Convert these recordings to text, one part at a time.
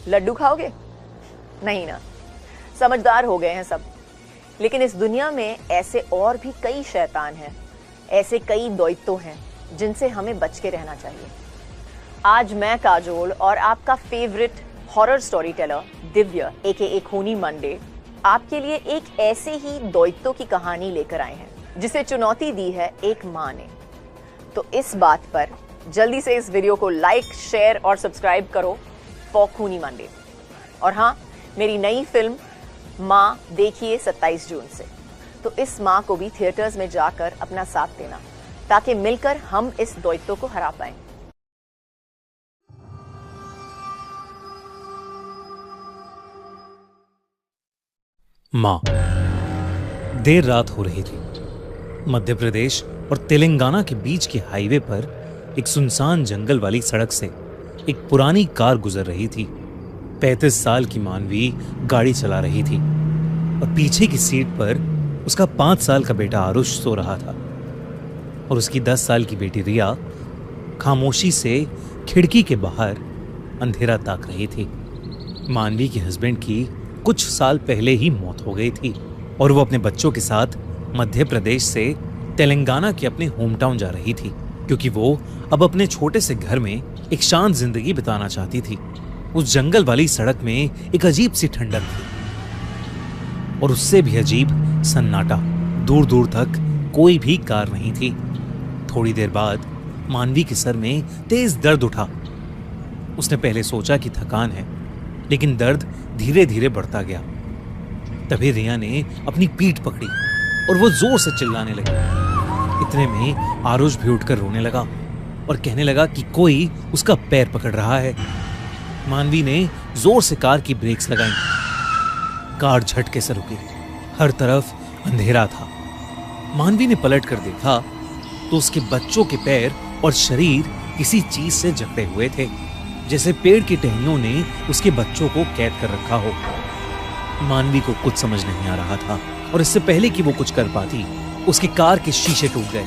लड्डू खाओगे? नहीं ना, समझदार हो गए हैं सब। लेकिन इस दुनिया में ऐसे और भी कई शैतान हैं, ऐसे कई दैत्य हैं जिनसे हमें बच के रहना चाहिए। आज मैं काजोल और आपका favourite horror story teller Divya AKA खूनी मंडे आपके लिए एक ऐसे ही दैत्यों की कहानी लेकर आए हैं जिसे चुनौती दी है एक माँ ने। तो इस बात पर जल्दी से इस वीडियो को लाइक, शेयर और सब्सक्राइब करो फॉर खूनी मंडे। और हाँ, मेरी नई फिल्म माँ देखिए 27 जून से। तो इस माँ को भी थिएटर्स में जाकर अपना साथ देना ताकि मिलकर हम इस दैत्य को हरा पाएं। माँ। देर रात हो रही थी। मध्य प्रदेश और तेलंगाना के बीच के हाईवे पर एक सुनसान जंगल वाली सड़क से एक पुरानी कार गुजर रही थी। 35 साल की मानवी गाड़ी चला रही थी और पीछे की सीट पर उसका 5 साल का बेटा आरुष सो रहा था और उसकी 10 साल की बेटी रिया खामोशी से खिड़की के बाहर अंधेरा ताक रही थी। मानवी के हस्बैंड की कुछ साल पहले ही मौत हो गई थी और वो अपने बच्चों के साथ मध्य प्रदेश से तेलंगाना के अपने होम टाउन जा रही थी, क्योंकि वो अब अपने छोटे से घर में एक शांत जिंदगी बिताना चाहती थी। उस जंगल वाली सड़क में एक अजीब सी ठंडक थी और उससे भी अजीब सन्नाटा। दूर दूर तक कोई भी कार नहीं थी। थोड़ी देर बाद मानवी के सर में तेज दर्द उठा। उसने पहले सोचा कि थकान है, लेकिन दर्द धीरे धीरे बढ़ता गया। तभी रिया ने अपनी पीठ पकड़ी और वो जोर से चिल्लाने लगी। इतने में आरुष भी उठकर रोने लगा और कहने लगा कि कोई उसका पैर पकड़ रहा है। मानवी ने जोर से कार की ब्रेक्स लगाई। कार झटके से रुकी। हर तरफ अंधेरा था। मानवी ने पलट कर देखा तो उसके बच्चों के पैर और शरीर किसी चीज से जकड़े हुए थे, जैसे पेड़ की टहनियों ने उसके बच्चों को कैद कर रखा हो। मानवी को कुछ समझ नहीं आ रहा था और इससे पहले कि वो कुछ कर पाती, उसकी कार के शीशे टूट गए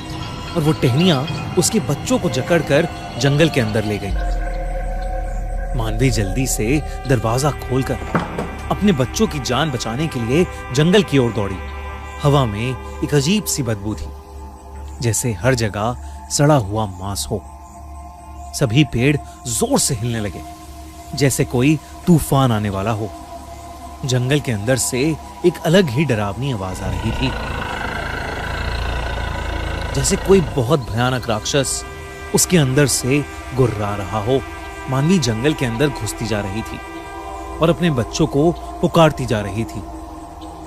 और वो टहनियां उसके बच्चों को जकड़कर जंगल के अंदर ले गई। मानवी जल्दी से दरवाजा खोलकर अपने बच्चों की जान बचाने के लिए जंगल की ओर दौड़ी। हवा में एक अजीब सी बदबू थी, जैसे हर जगह सड़ा हुआ मांस हो। सभी पेड़ जोर से हिलने लगे, जैसे कोई तूफान आने वाला हो। जंगल के अंदर से एक अलग ही डरावनी आवाज आ रही थी, जैसे कोई बहुत भयानक राक्षस उसके अंदर से गुर्रा रहा हो। मानवी जंगल के अंदर घुसती जा रही थी और अपने बच्चों को पुकारती जा रही थी,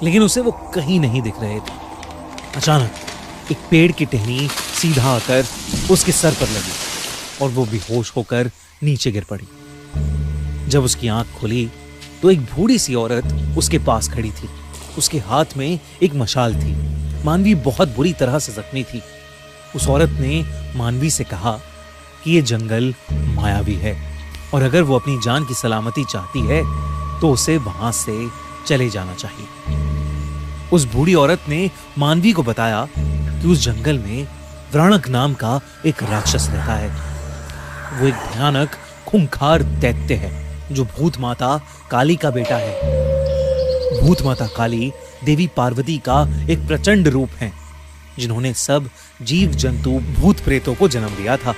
लेकिन उसे वो कहीं नहीं दिख रहे थे। अचानक एक पेड़ की टहनी सीधा आकर उसके सर पर लगी और वो बेहोश होकर नीचे गिर पड़ी। जब उसकी आंख खुली तो एक बूढ़ी सी औरत उसके पास खड़ी थी। उसके हाथ में एक मशाल थी। मानवी बहुत बुरी तरह से जख्मी थी। उस औरत ने मानवी से कहा कि ये जंगल मायावी है और अगर वो अपनी जान की सलामती चाहती है तो उसे वहां से चले जाना चाहिए। उस बूढ़ी औरत ने मानवी को बताया कि उस जंगल में व्राणक नाम का एक राक्षस रहता है। वो एक भयानक खूंखार दैत्य है जो भूत माता काली का बेटा है। भूत माता काली देवी पार्वती का एक प्रचंड रूप है, जिन्होंने सब जीव जंतु भूत प्रेतों को जन्म दिया था।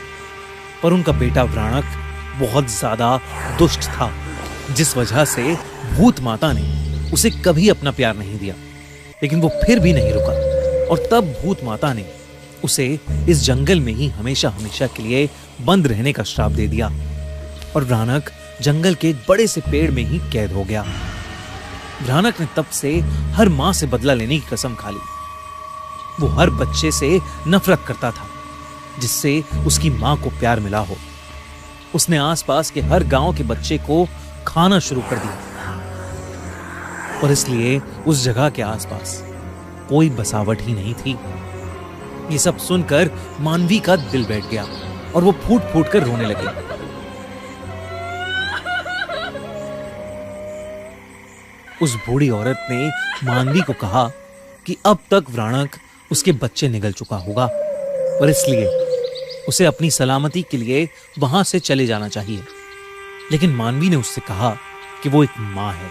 पर उनका बेटा व्राणक बहुत ज्यादा दुष्ट था, जिस वजह से भूत माता ने उसे कभी अपना प्यार नहीं दिया। लेकिन वो फिर भी नहीं रुका और तब भूत माता ने उसे इस जंगल में ही हमेशा हमेशा के लिए बंद रहने का श्राप दे दिया और व्राणक जंगल के एक बड़े से पेड़ में ही कैद हो गया। व्राणक ने तब से हर मां से बदला लेने की कसम खा ली। वो हर बच्चे से नफरत करता था जिससे उसकी मां को प्यार मिला हो। उसने आसपास के हर गांव के बच्चे को खाना शुरू कर दिया और इसलिए उस जगह के आसपास कोई बसावट ही नहीं थी। ये सब सुनकर मानवी का दिल बैठ गया और वो फूट फूट कर रोने लगी। उस बूढ़ी औरत ने मानवी को कहा कि अब तक व्राणक उसके बच्चे निगल चुका होगा और इसलिए उसे अपनी सलामती के लिए वहां से चले जाना चाहिए। लेकिन मानवी ने उससे कहा कि वो एक माँ है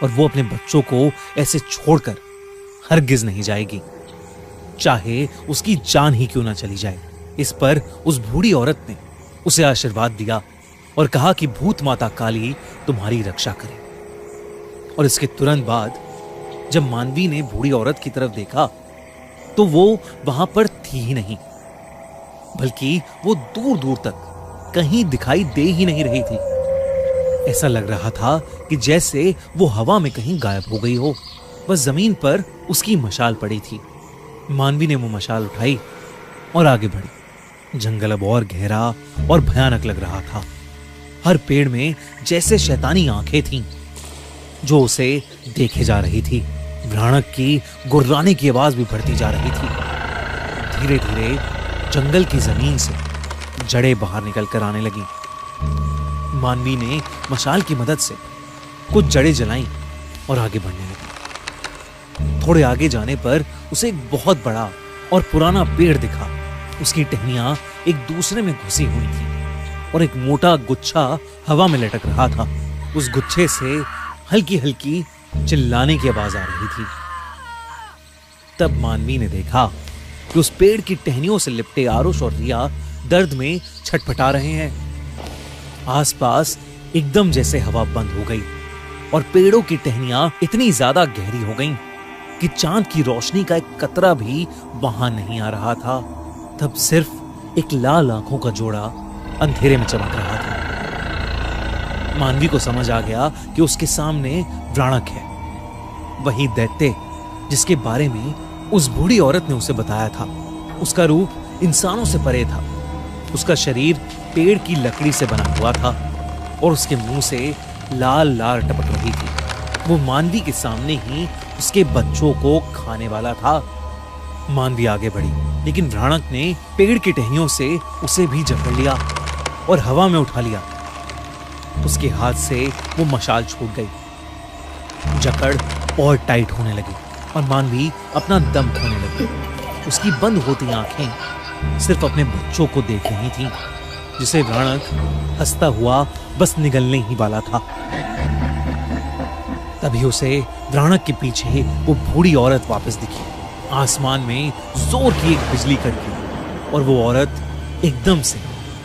और वो अपने बच्चों को ऐसे छोड़कर हरगिज नहीं जाएगी, चाहे उसकी जान ही क्यों ना चली जाए। इस पर उस बूढ़ी औरत ने उसे आशीर्वाद दिया और कहा कि भूत माता काली तुम्हारी रक्षा करे। और इसके तुरंत बाद जब मानवी ने बूढ़ी औरत की तरफ देखा तो वो वहां पर थी ही नहीं, बल्कि वो दूर दूर तक कहीं दिखाई दे ही नहीं रही थी। ऐसा लग रहा था कि जैसे वो हवा में कहीं गायब हो गई हो। बस जमीन पर उसकी मशाल पड़ी थी। मानवी ने वो मशाल उठाई और आगे बढ़ी। जंगल अब और गहरा और भयानक लग रहा था। हर पेड़ में जैसे शैतानी आंखें थीं जो उसे देखे जा रही थी। भयानक की गुर्राने की आवाज भी बढ़ती जा रही थी। धीरे धीरे जंगल की जमीन से जड़ें बाहर निकल कर आने लगी। मानवी ने मशाल की मदद से कुछ जड़ें जलाईं और आगे बढ़ने लगी। थोड़े आगे जाने पर उसे एक बहुत बड़ा और पुराना पेड़ दिखा। उसकी टहनियां एक दूसरे में घुसी हुई थी और एक मोटा गुच्छा हवा में लटक रहा था। उस गुच्छे से हल्की हल्की चिल्लाने की आवाज आ रही थी। तब मानवी ने देखा कि उस पेड़ की टहनियों से लिपटे आरुष और रिया दर्द में छटपटा रहे हैं। आसपास एकदम जैसे हवा बंद हो गई और पेड़ों की टहनियां इतनी ज्यादा गहरी हो गईं कि चांद की रोशनी का एक कतरा भी वहां नहीं आ रहा था। तब सिर्फ एक लाल आंखों का जोड़ा अंधेरे में चमक रहा था। मानवी को समझ आ गया कि उसके सामने व्राणक है, वही दैत्य जिसके बारे में उस बूढ़ी औरत ने उसे बताया था। उसका रूप इंसानों से परे था। उसका शरीर पेड़ की लकड़ी से बना हुआ था और उसके मुंह से लाल लार टपक रही थी। वो मानवी के सामने ही उसके बच्चों को खाने वाला था। मानवी आगे बढ़ी, लेकिन व्राणक ने पेड़ की टहनियों से उसे भी जकड़ लिया और हवा में उठा लिया। उसके हाथ से वो मशाल छूट गई। जकड़ और टाइट होने लगी और मानवी अपना दम खोने लगी। उसकी बंद होती आंखें सिर्फ अपने बच्चों को देख रही थीं, जिसे व्राणक हंसता हुआ बस निगलने ही वाला था। तभी उसे व्राणक के पीछे वो बूढ़ी औरत वापस दिखी। आसमान में जोर की एक बिजली कड़की और वो औरत एकदम से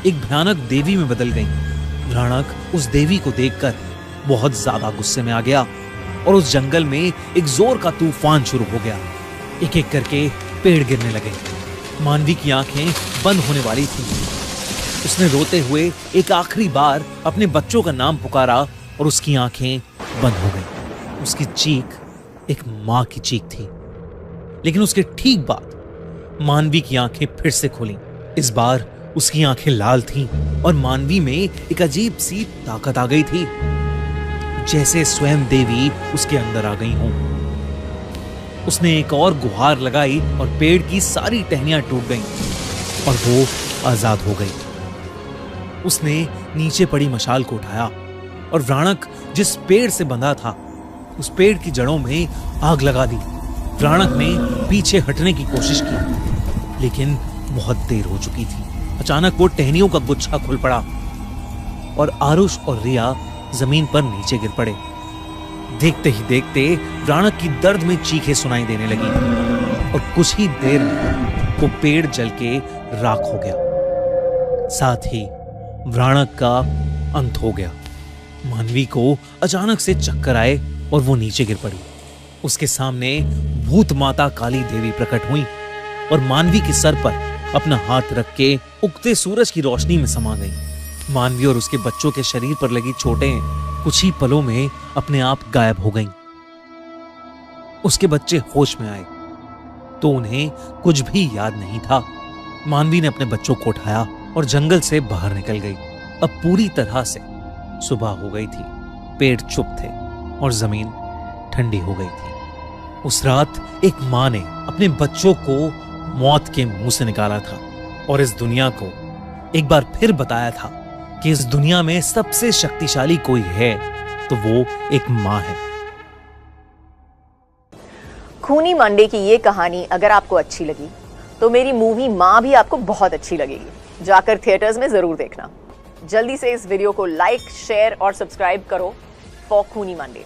एक भयानक देवी में बदल गई। व्राणक उस देवी को देखकर बहुत ज्यादा गुस्से में आ गया और उस जंगल में एक जोर का तूफान शुरू हो गया। एक एक करके पेड़ गिरने लगे। मानवी की आंखें बंद होने वाली थी। उसने रोते हुए एक आखिरी बार अपने बच्चों का नाम पुकारा और उसकी आंखें बंद हो गई। उसकी चीख एक मां की चीख थी। लेकिन उसके ठीक बाद मानवी की आंखें फिर से खुली। इस बार उसकी आंखें लाल थीं और मानवी में एक अजीब सी ताकत आ गई थी, जैसे स्वयं देवी उसके अंदर आ गई हों। उसने एक और गुहार लगाई और पेड़ की सारी टहनियां टूट गईं और वो आजाद हो गई। उसने नीचे पड़ी मशाल को उठाया और व्राणक जिस पेड़ से बंधा था उस पेड़ की जड़ों में आग लगा दी। व्राणक ने पीछे हटने की कोशिश की, लेकिन बहुत देर हो चुकी थी। अचानक वो टहनियों का गुच्छा खुल पड़ा और आरुष और रिया जमीन पर नीचे गिर पड़े। देखते ही देखते व्राणक की दर्द में चीखें सुनाई देने लगी और कुछ ही देर में वो पेड़ जल के राख हो गया। साथ ही व्राणक का अंत हो गया। मानवी को अचानक से चक्कर आए और वो नीचे गिर पड़ी। उसके सामने भूत माता काली देवी प्रकट हुई और मानवी के सर पर अपना हाथ रख के उगते सूरज की रोशनी में समा गई। मानवी और उसके बच्चों के शरीर पर लगी चोटें कुछ ही पलों में अपने आप गायब हो गईं। उसके बच्चे होश में आए तो उन्हें कुछ भी याद नहीं था। मानवी ने अपने बच्चों को उठाया और जंगल से बाहर निकल गई। अब पूरी तरह से सुबह हो गई थी। पेड़ चुप थे और जमीन ठंडी हो गई थी। उस रात एक मां ने अपने बच्चों को मौत के मुंह से निकाला था और इस दुनिया को एक बार फिर बताया था कि इस दुनिया में सबसे शक्तिशाली कोई है तो वो एक मां है। खूनी मंडे की ये कहानी अगर आपको अच्छी लगी तो मेरी मूवी मां भी आपको बहुत अच्छी लगेगी। जाकर थिएटर्स में जरूर देखना। जल्दी से इस वीडियो को लाइक, शेयर और सब्सक्राइब करो फॉर खूनी मंडे।